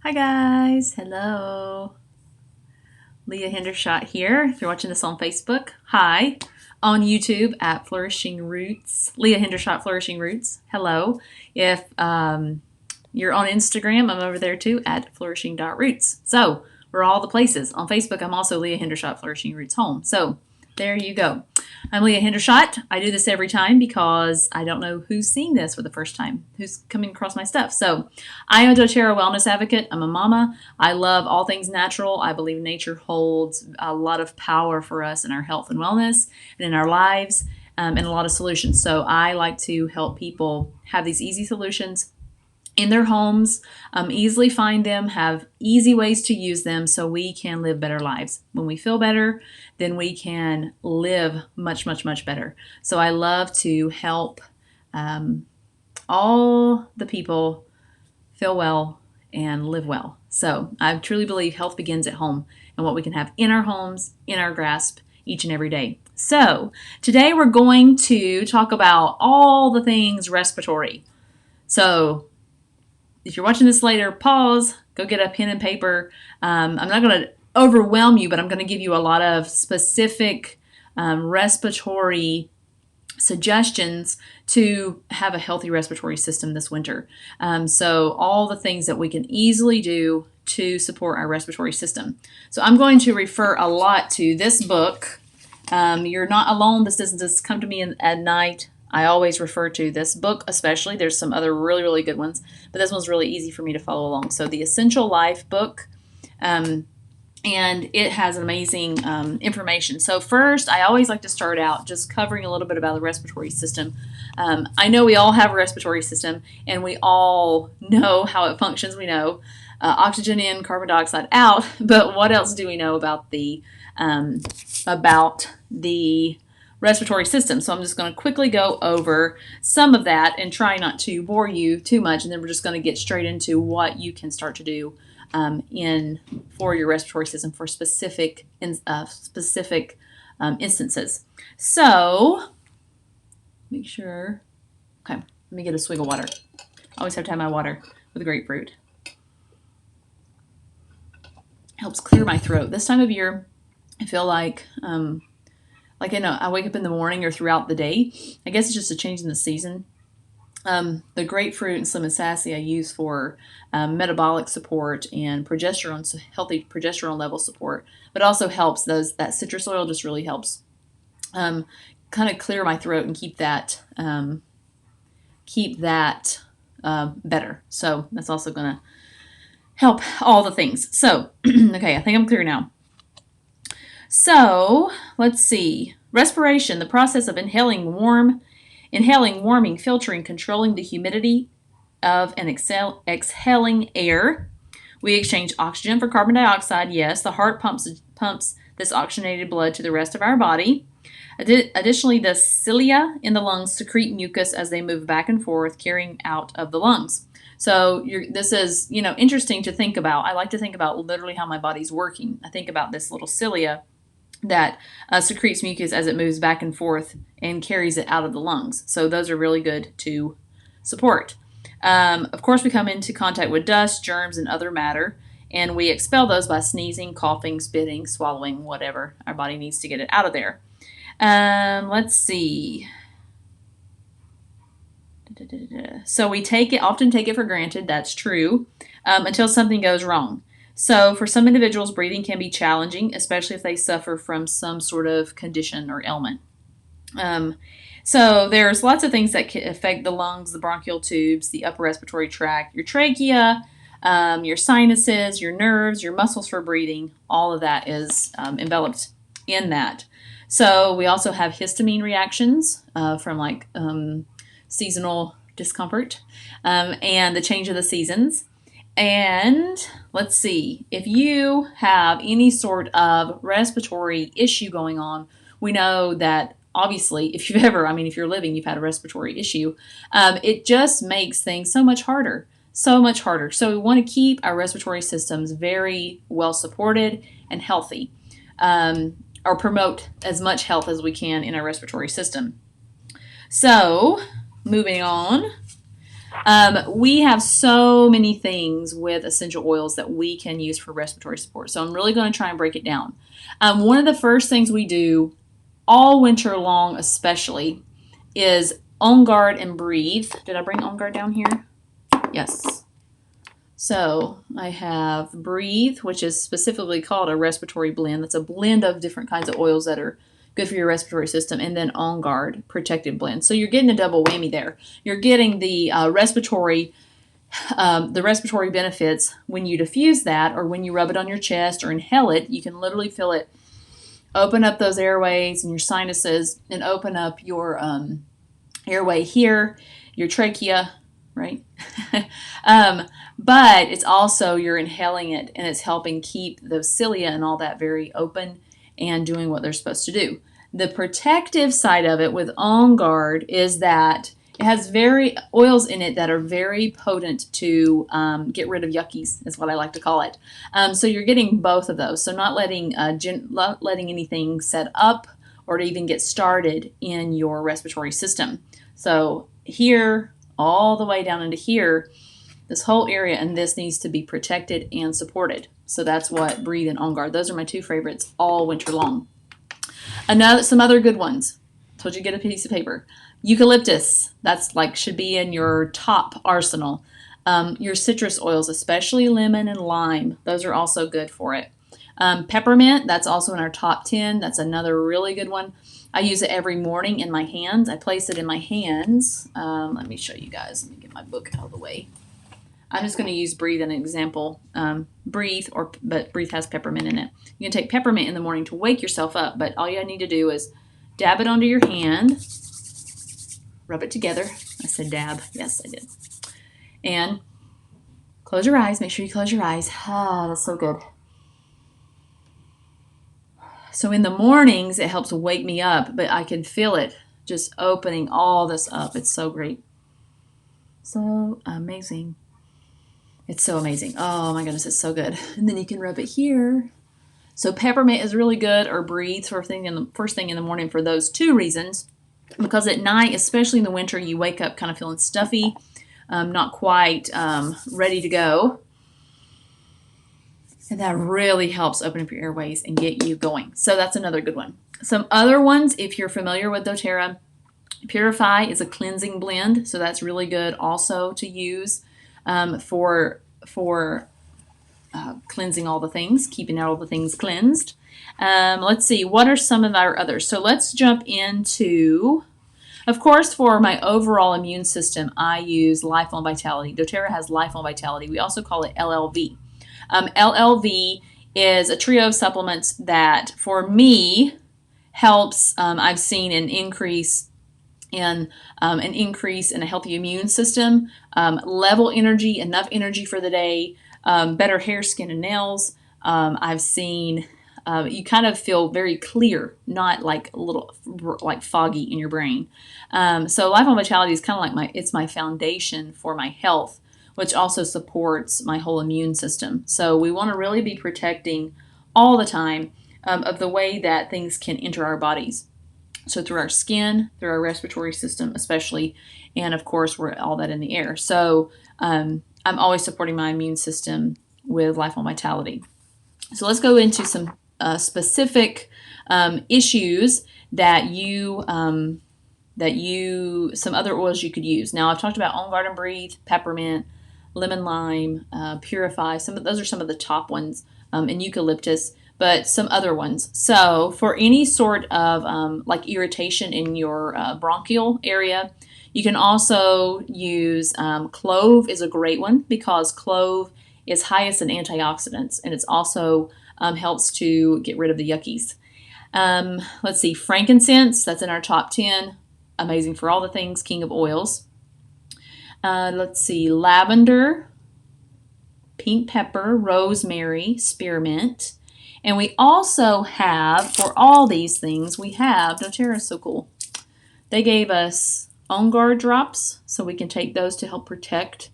Hi guys, hello. Leah Hendershot here. If you're watching this on Facebook, hi. On YouTube at Flourishing Roots, Leah Hendershot Flourishing Roots. Hello. If you're on Instagram, I'm over there too at flourishing.roots. So we're all the places. On Facebook, I'm also Leah Hendershot Flourishing Roots Home. So there you go. I'm Leah Hendershot. I do this every time because I don't know who's seeing this for the first time, who's coming across my stuff. So I am a doTERRA wellness advocate. I'm a mama. I love all things natural. I believe nature holds a lot of power for us in our health and wellness and in our lives, and a lot of solutions. So I like to help people have these easy solutions in their homes, easily find them, have easy ways to use them so we can live better lives. When we feel better, then we can live much, much, much better. So I love to help all the people feel well and live well. So I truly believe health begins at home and what we can have in our homes, in our grasp each and every day. So today we're going to talk about all the things respiratory. So if you're watching this later, pause, go get a pen and paper. I'm not going to overwhelm you, but I'm going to give you a lot of specific respiratory suggestions to have a healthy respiratory system this winter. So all the things that we can easily do to support our respiratory system. So I'm going to refer a lot to this book. You're not alone. This doesn't just come to me at night. I always refer to this book, especially. There's some other really, really good ones, but this one's really easy for me to follow along. So the Essential Life book, and it has amazing information. So first, I always like to start out just covering a little bit about the respiratory system. I know we all have a respiratory system, and we all know how it functions. We know oxygen in, carbon dioxide out, but what else do we know about the respiratory system? So I'm just going to quickly go over some of that and try not to bore you too much, and then we're just going to get straight into what you can start to do for your respiratory system for specific instances. So make sure. Okay, let me get a swig of water. I always have to have my water with grapefruit. Helps clear my throat. This time of year, I feel like I wake up in the morning or throughout the day. I guess it's just a change in the season. The grapefruit and Slim and Sassy I use for metabolic support and progesterone, healthy progesterone level support, but also helps that citrus oil just really helps kind of clear my throat and keep that better. So that's also going to help all the things. So, okay, I think I'm clear now. So let's see. Respiration, the process of inhaling, warming, filtering, controlling the humidity of and exhaling air. We exchange oxygen for carbon dioxide. Yes, the heart pumps this oxygenated blood to the rest of our body. Additionally, the cilia in the lungs secrete mucus as they move back and forth, carrying out of the lungs. So this is, interesting to think about. I like to think about literally how my body's working. I think about this little cilia that secretes mucus as it moves back and forth and carries it out of the lungs. So those are really good to support. Of course, we come into contact with dust, germs, and other matter, and we expel those by sneezing, coughing, spitting, swallowing, whatever. Our body needs to get it out of there. Let's see. So we often take it for granted. That's true, until something goes wrong. So for some individuals, breathing can be challenging, especially if they suffer from some sort of condition or ailment. So there's lots of things that can affect the lungs, the bronchial tubes, the upper respiratory tract, your trachea, your sinuses, your nerves, your muscles for breathing. All of that is enveloped in that. So we also have histamine reactions from seasonal discomfort and the change of the seasons. And let's see, if you have any sort of respiratory issue going on, we know that obviously if you're living, you've had a respiratory issue, it just makes things so much harder. So we want to keep our respiratory systems very well supported and healthy, or promote as much health as we can in our respiratory system. So moving on. We have so many things with essential oils that we can use for respiratory support. So I'm really going to try and break it down. One of the first things we do all winter long especially is OnGuard and breathe. Did I bring OnGuard down here? Yes. So I have breathe, which is specifically called a respiratory blend. That's a blend of different kinds of oils that are good for your respiratory system, and then OnGuard protective blend. So you're getting a double whammy there. You're getting the respiratory benefits when you diffuse that, or when you rub it on your chest or inhale it. You can literally feel it open up those airways and your sinuses, and open up your airway here, your trachea, right? But it's also, you're inhaling it, and it's helping keep those cilia and all that very open and doing what they're supposed to do. The protective side of it with OnGuard is that it has oils in it that are very potent to get rid of yuckies, is what I like to call it. So you're getting both of those. So not letting anything set up or to even get started in your respiratory system. So here, all the way down into here, this whole area, and this needs to be protected and supported. So that's what breathe and OnGuard. Those are my two favorites all winter long. Some other good ones. Told you to get a piece of paper. Eucalyptus. That's should be in your top arsenal. Your citrus oils, especially lemon and lime. Those are also good for it. Peppermint. That's also in our top 10. That's another really good one. I use it every morning in my hands. I place it in my hands. Let me show you guys. Let me get my book out of the way. I'm just going to use breathe as an example. But breathe has peppermint in it. You can take peppermint in the morning to wake yourself up, but all you need to do is dab it onto your hand, rub it together. I said dab. Yes, I did. And close your eyes. Make sure you close your eyes. Ah, that's so good. So in the mornings, it helps wake me up, but I can feel it just opening all this up. It's so great. So amazing. It's so amazing. Oh my goodness, it's so good. And then you can rub it here. So peppermint is really good, or breathe first thing in the morning for those two reasons. Because at night, especially in the winter, you wake up kind of feeling stuffy, not quite ready to go. And that really helps open up your airways and get you going. So that's another good one. Some other ones, if you're familiar with doTERRA, Purify is a cleansing blend. So that's really good also to use for cleansing all the things, keeping all the things cleansed. Let's see, what are some of our others? So let's jump into, of course, for my overall immune system, I use Lifelong Vitality. doTERRA has Lifelong Vitality. We also call it LLV. LLV is a trio of supplements that, for me, helps. I've seen an increase in a healthy immune system, level energy, enough energy for the day, better hair, skin, and nails. I've seen you kind of feel very clear, not like a little foggy in your brain. So Lifelong Vitality is kind of like it's my foundation for my health, which also supports my whole immune system. So we want to really be protecting all the time of the way that things can enter our bodies. So through our skin, through our respiratory system especially, and of course we're all that in the air. So I'm always supporting my immune system with Lifelong Vitality. So let's go into some specific issues that some other oils you could use. Now I've talked about OnGuard and Breathe, Peppermint, Lemon Lime, Purify. Those are some of the top ones, and Eucalyptus, but some other ones. So for any sort of irritation in your bronchial area, you can also use clove is a great one, because clove is highest in antioxidants, and it's also helps to get rid of the yuckies. Let's see, frankincense, that's in our top 10. Amazing for all the things, king of oils. Let's see, lavender, pink pepper, rosemary, spearmint. And we also have, for all these things, we have, doTERRA is so cool. They gave us OnGuard drops, so we can take those to help protect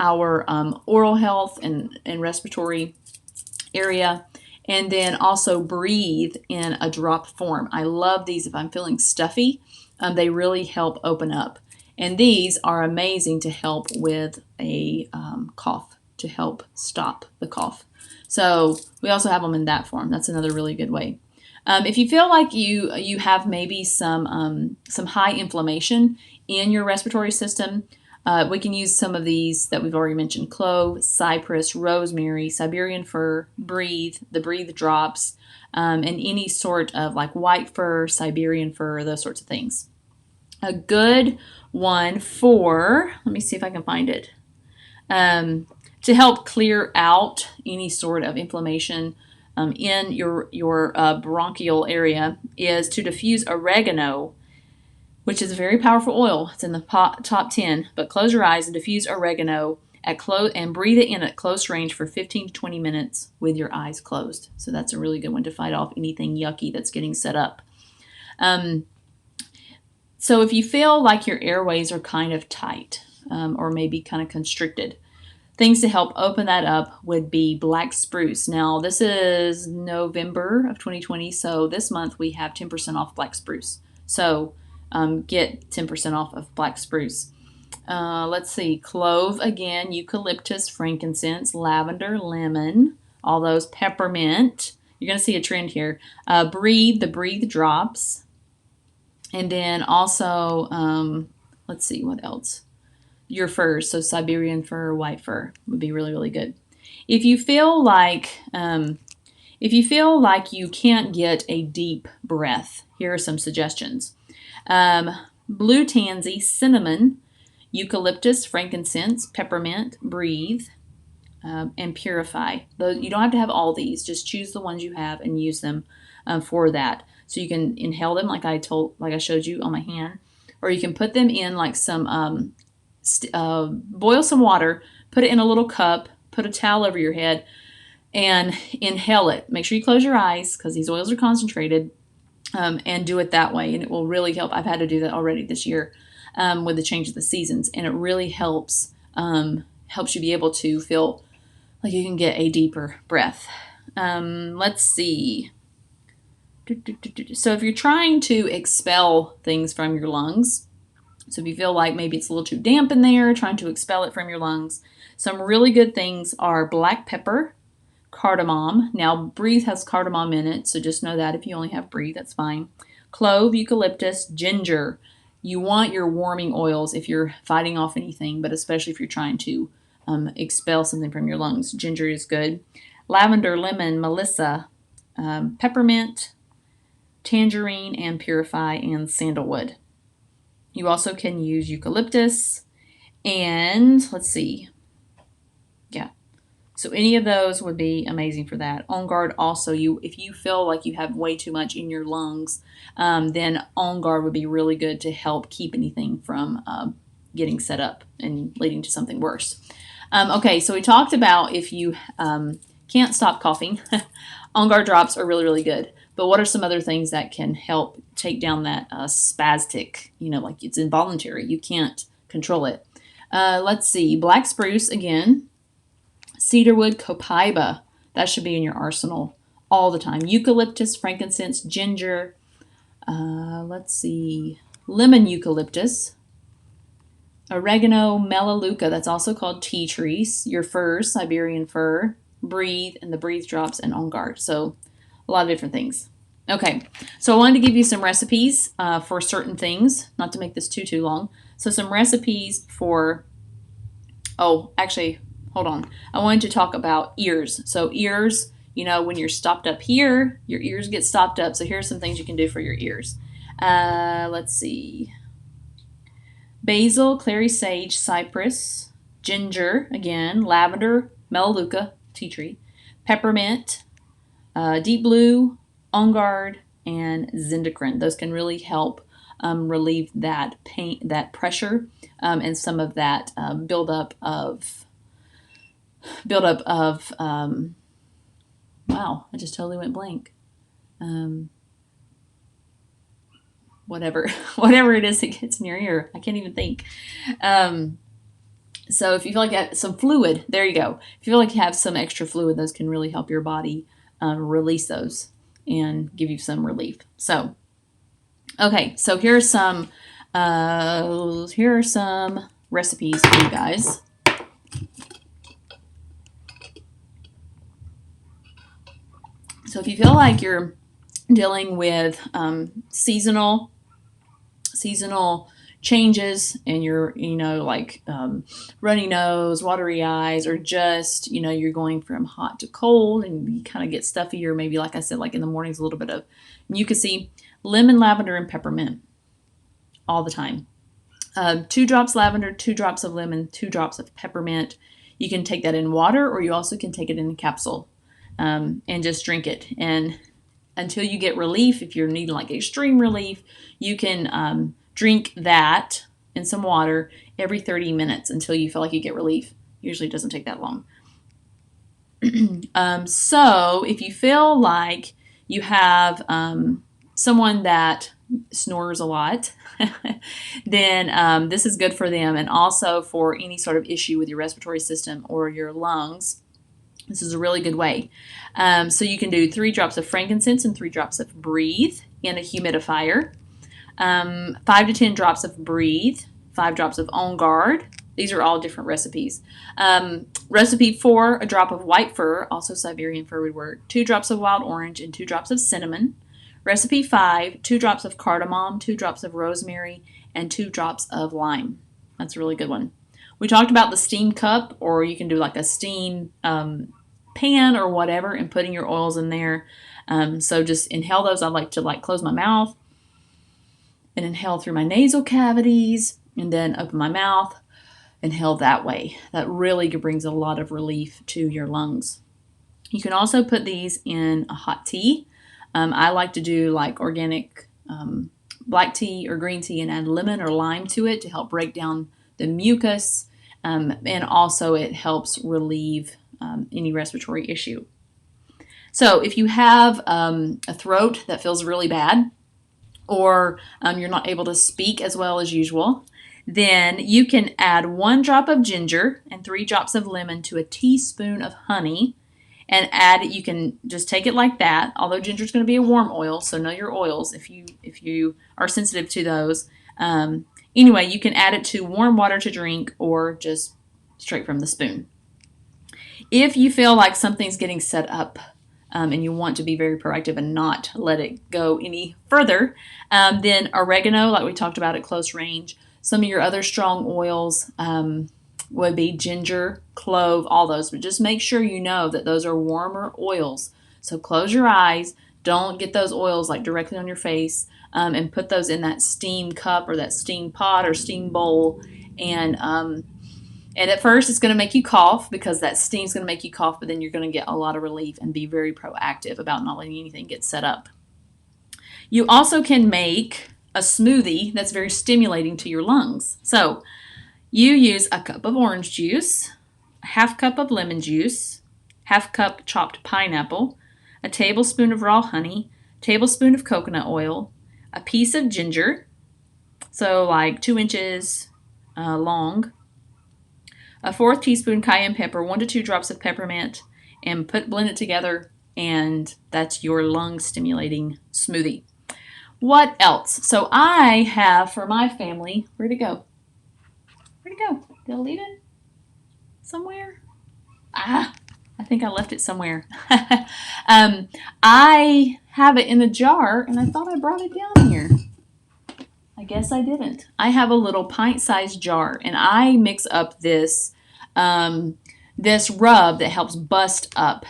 our oral health and respiratory area. And then also breathe in a drop form. I love these if I'm feeling stuffy. They really help open up. And these are amazing to help with a cough, to help stop the cough. So we also have them in that form. That's another really good way. If you feel like you have maybe some high inflammation in your respiratory system, we can use some of these that we've already mentioned: clove, cypress, rosemary, Siberian fir, the breathe drops, and any sort of like white fir, Siberian fir, those sorts of things. A good one for, let me see if I can find it, to help clear out any sort of inflammation in your bronchial area is to diffuse oregano, which is a very powerful oil. It's in the top 10. But close your eyes and diffuse oregano and breathe it in at close range for 15 to 20 minutes with your eyes closed. So that's a really good one to fight off anything yucky that's getting set up. So if you feel like your airways are kind of tight or maybe kind of constricted, things to help open that up would be black spruce. Now, this is November of 2020, so this month we have 10% off black spruce. So get 10% off of black spruce. Let's see, clove again, eucalyptus, frankincense, lavender, lemon, all those, peppermint. You're going to see a trend here. The breathe drops. And then also, let's see, what else? Your furs, so Siberian fir, white fir would be really, really good. If you feel like you can't get a deep breath, here are some suggestions: blue tansy, cinnamon, eucalyptus, frankincense, peppermint, breathe, and purify. You don't have to have all these; just choose the ones you have and use them for that. So you can inhale them, like I showed you on my hand, or you can put them in like some. Boil some water, put it in a little cup, put a towel over your head, and inhale it. Make sure you close your eyes because these oils are concentrated, and do it that way, and it will really help. I've had to do that already this year with the change of the seasons, and it really helps you be able to feel like you can get a deeper breath. Let's see. So if you're trying to expel things from your lungs, so if you feel like maybe it's a little too damp in there, trying to expel it from your lungs, some really good things are black pepper, cardamom. Now, breathe has cardamom in it, so just know that if you only have breathe, that's fine. Clove, eucalyptus, ginger. You want your warming oils if you're fighting off anything, but especially if you're trying to expel something from your lungs. Ginger is good. Lavender, lemon, melissa, peppermint, tangerine, and purify, and sandalwood. You also can use eucalyptus, and let's see. Yeah. So any of those would be amazing for that. OnGuard also, if you feel like you have way too much in your lungs, then OnGuard would be really good to help keep anything from getting set up and leading to something worse. Okay, so we talked about if you can't stop coughing, OnGuard drops are really, really good. But what are some other things that can help take down that spastic, like it's involuntary, you can't control it? Let's see, black spruce again, cedarwood, copaiba, that should be in your arsenal all the time. Eucalyptus, frankincense, ginger, let's see, lemon eucalyptus, oregano, melaleuca, that's also called tea trees, your firs, Siberian fir, breathe, and the breathe drops, and OnGuard. So a lot of different things. Okay, so I wanted to give you some recipes for certain things, not to make this too long. So some recipes for, actually, hold on. I wanted to talk about ears. So ears, when you're stopped up here, your ears get stopped up. So here's some things you can do for your ears. Let's see. Basil, clary sage, cypress, ginger, again, lavender, melaleuca, tea tree, peppermint, deep blue, OnGuard, and zindequin. Those can really help relieve that pain, that pressure, and some of that buildup of. Wow, I just totally went blank. Whatever it is that gets in your ear, I can't even think. So if you feel like you have some fluid, there you go. If you feel like you have some extra fluid, those can really help your body release those and give you some relief. So, okay, so here's some Here are some recipes for you guys. So if you feel like you're dealing with seasonal changes and you're, like runny nose, watery eyes, or just, you're going from hot to cold and you kind of get stuffy, or maybe, like I said, like in the mornings, a little bit of mucusy, lemon, lavender, and peppermint all the time. 2 drops lavender, 2 drops of lemon, 2 drops of peppermint. You can take that in water, or you also can take it in a capsule and just drink it. And until you get relief, if you're needing like extreme relief, you can drink that in some water every 30 minutes until you feel like you get relief. Usually it doesn't take that long. So if you feel like you have someone that snores a lot, then this is good for them, and also for any sort of issue with your respiratory system or your lungs. This is a really good way. So you can do 3 drops of frankincense and 3 drops of breathe in a humidifier. 5 to 10 drops of breathe, 5 drops of OnGuard. These are all different recipes. Recipe 4, a drop of white fir, also Siberian fir would work, 2 drops of wild orange and 2 drops of cinnamon. Recipe 5, 2 drops of cardamom, 2 drops of rosemary, and 2 drops of lime. That's a really good one. We talked about the steam cup, or you can do like a steam pan or whatever, and putting your oils in there. So just inhale those. I like to close my mouth and inhale through my nasal cavities, and then open my mouth, inhale that way. That really brings a lot of relief to your lungs. You can also put these in a hot tea. I like to do like organic black tea or green tea and add lemon or lime to it to help break down the mucus, and also it helps relieve any respiratory issue. So if you have a throat that feels really bad, or you're not able to speak as well as usual, then you can add 1 drop of ginger and 3 drops of lemon to a teaspoon of honey, and you can just take it like that, although ginger is going to be a warm oil, so know your oils if you are sensitive to those. Anyway, you can add it to warm water to drink, or just straight from the spoon. If you feel like something's getting set up and you want to be very proactive and not let it go any further, then oregano, like we talked about at close range. Some of your other strong oils would be ginger, clove, all those. But just make sure you know that those are warmer oils. So close your eyes. Don't get those oils like directly on your face, and put those in that steam cup or that steam pot or steam bowl. And at first it's going to make you cough, because that steam's going to make you cough, but then you're going to get a lot of relief and be very proactive about not letting anything get set up. You also can make a smoothie that's very stimulating to your lungs. So you use a cup of orange juice, a half cup of lemon juice, half cup chopped pineapple, a tablespoon of raw honey, tablespoon of coconut oil, a piece of ginger, so like 2 inches long, a 1/4 teaspoon cayenne pepper, 1 to 2 drops of peppermint, and blend it together, and that's your lung stimulating smoothie. What else? So I have for my family, where'd it go? Where'd it go? Did I leave it somewhere? I think I left it somewhere. I have it in a jar, and I thought I brought it down here. I guess I didn't. I have a little pint-sized jar, and I mix up this this rub that helps bust up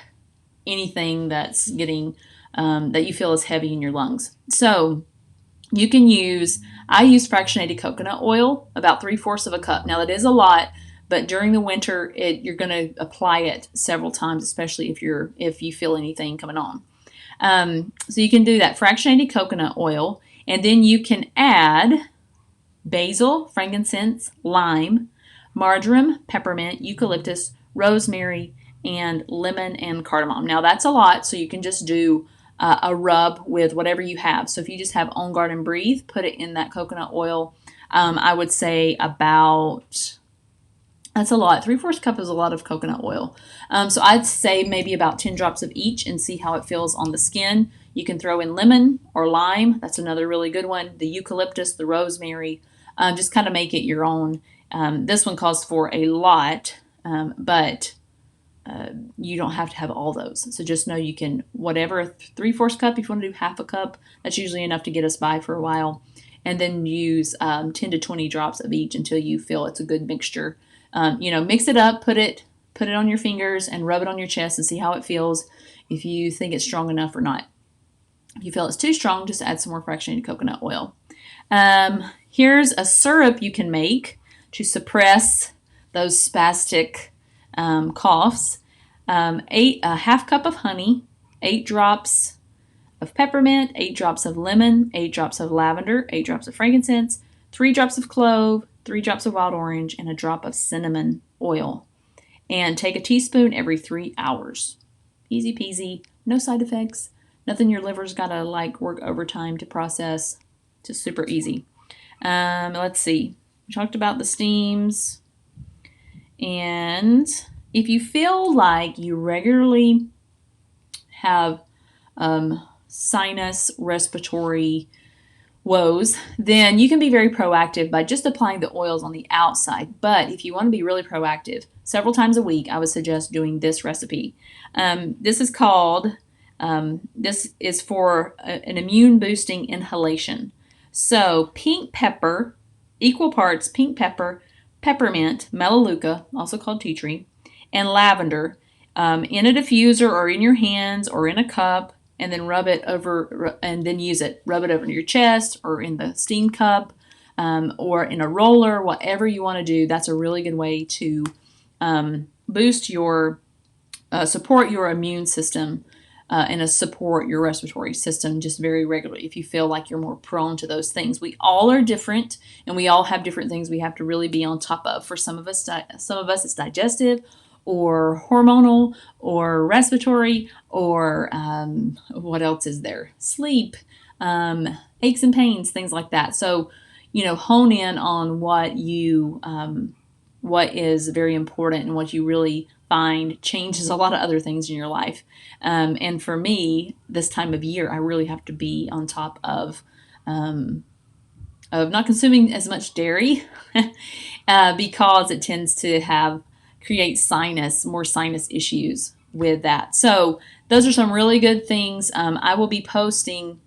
anything that's getting that you feel is heavy in your lungs. So you can I use fractionated coconut oil, about 3/4 of a cup. Now that is a lot, but during the winter, you're going to apply it several times, especially if you feel anything coming on. So you can do that fractionated coconut oil, and then you can add basil, frankincense, lime, marjoram, peppermint, eucalyptus, rosemary, and lemon and cardamom. Now that's a lot, so you can just do a rub with whatever you have. So if you just have OnGuard and Breathe, put it in that coconut oil. I would say that's a lot. 3/4 cup is a lot of coconut oil. So I'd say maybe about 10 drops of each, and see how it feels on the skin. You can throw in lemon or lime. That's another really good one. The eucalyptus, the rosemary, Just kind of make it your own. This one calls for a lot, but you don't have to have all those. So just know you can, whatever, 3/4 cup, if you want to do half a cup, that's usually enough to get us by for a while. And then use 10 to 20 drops of each until you feel it's a good mixture. Mix it up, put it on your fingers and rub it on your chest and see how it feels, if you think it's strong enough or not. If you feel it's too strong, just add some more fractionated coconut oil. Here's a syrup you can make to suppress those spastic coughs. A half cup of honey, 8 drops of peppermint, 8 drops of lemon, 8 drops of lavender, 8 drops of frankincense, 3 drops of clove, 3 drops of wild orange, and a drop of cinnamon oil. And take a teaspoon every 3 hours. Easy peasy, no side effects, nothing your liver's got to work overtime to process. Just super easy. Let's see. We talked about the steams. And if you feel like you regularly have sinus respiratory woes, then you can be very proactive by just applying the oils on the outside. But if you want to be really proactive, several times a week, I would suggest doing this recipe. This is for an immune boosting inhalation. So pink pepper, equal parts pink pepper, peppermint, Melaleuca, also called tea tree, and lavender in a diffuser or in your hands or in a cup, and then rub it over and then use it. Rub it over your chest or in the steam cup or in a roller, whatever you want to do. That's a really good way to boost your, support your immune system and support your respiratory system just very regularly if you feel like you're more prone to those things. We all are different, and we all have different things we have to really be on top of. For some of us it's digestive or hormonal or respiratory or what else is there? Sleep, aches and pains, things like that. So, hone in on what is very important and what you really find changes a lot of other things in your life. And for me, this time of year, I really have to be on top of not consuming as much dairy because it tends to create more sinus issues with that. So those are some really good things. I will be posting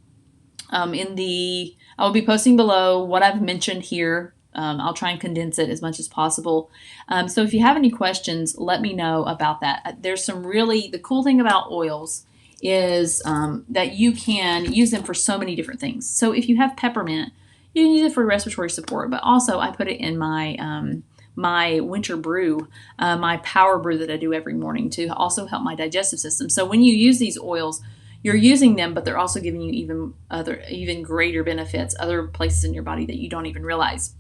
below what I've mentioned here. I'll try and condense it as much as possible. So if you have any questions, let me know about that. There's the cool thing about oils is that you can use them for so many different things. So if you have peppermint, you can use it for respiratory support, but also I put it in my winter brew, my power brew that I do every morning to also help my digestive system. So when you use these oils, you're using them, but they're also giving you even greater benefits, other places in your body that you don't even realize.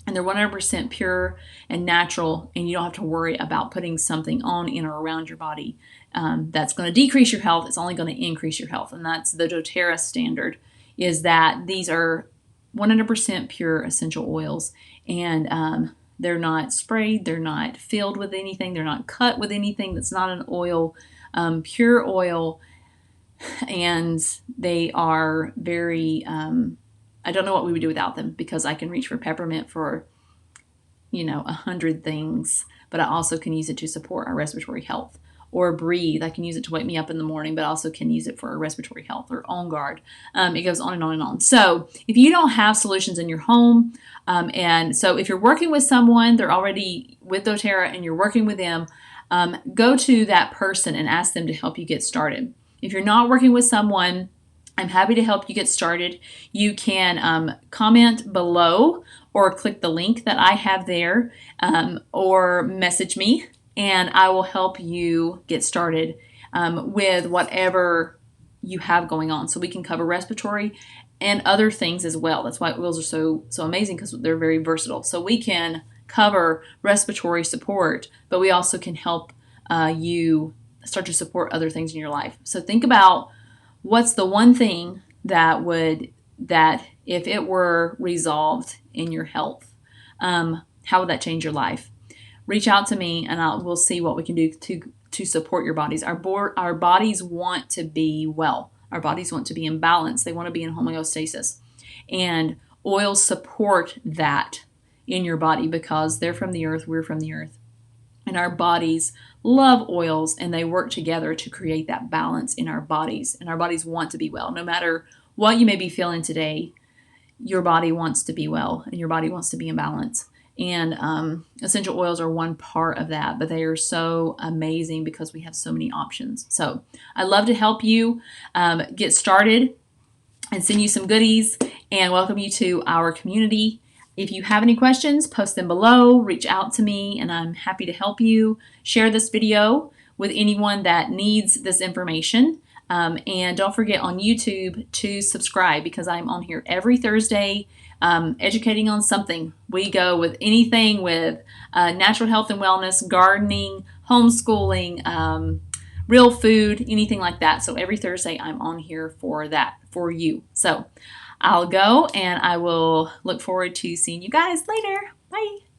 And they're 100% pure and natural, and you don't have to worry about putting something on, in, or around your body that's going to decrease your health. It's only going to increase your health, and that's the doTERRA standard, is that these are 100% pure essential oils, and they're not sprayed, they're not filled with anything, they're not cut with anything that's not an oil, pure oil, and they are very... I don't know what we would do without them, because I can reach for peppermint for, 100 things, but I also can use it to support our respiratory health. Or breathe, I can use it to wake me up in the morning, but also can use it for our respiratory health. Or OnGuard. It goes on and on and on. So if you don't have solutions in your home, and so if you're working with someone, they're already with doTERRA and you're working with them, go to that person and ask them to help you get started. If you're not working with someone, I'm happy to help you get started. You can comment below or click the link that I have there, or message me, and I will help you get started with whatever you have going on. So we can cover respiratory and other things as well. That's why oils are so amazing, because they're very versatile. So we can cover respiratory support, but we also can help you start to support other things in your life. So think about what's the one thing that if it were resolved in your health, how would that change your life? Reach out to me, and we'll see what we can do to support your bodies. Our bodies want to be well. Our bodies want to be in balance. They want to be in homeostasis. And oils support that in your body because they're from the earth, we're from the earth. And our bodies love oils, and they work together to create that balance in our bodies. And our bodies want to be well. No matter what you may be feeling today, your body wants to be well, and your body wants to be in balance. And essential oils are one part of that, but they are so amazing because we have so many options. So I'd love to help you get started and send you some goodies and welcome you to our community. If you have any questions, post them below, reach out to me, and I'm happy to help you. Share this video with anyone that needs this information. And don't forget on YouTube to subscribe because I'm on here every Thursday educating on something. We go with anything with natural health and wellness, gardening, homeschooling, real food, anything like that. So every Thursday I'm on here for that, for you. So I'll go and I will look forward to seeing you guys later. Bye.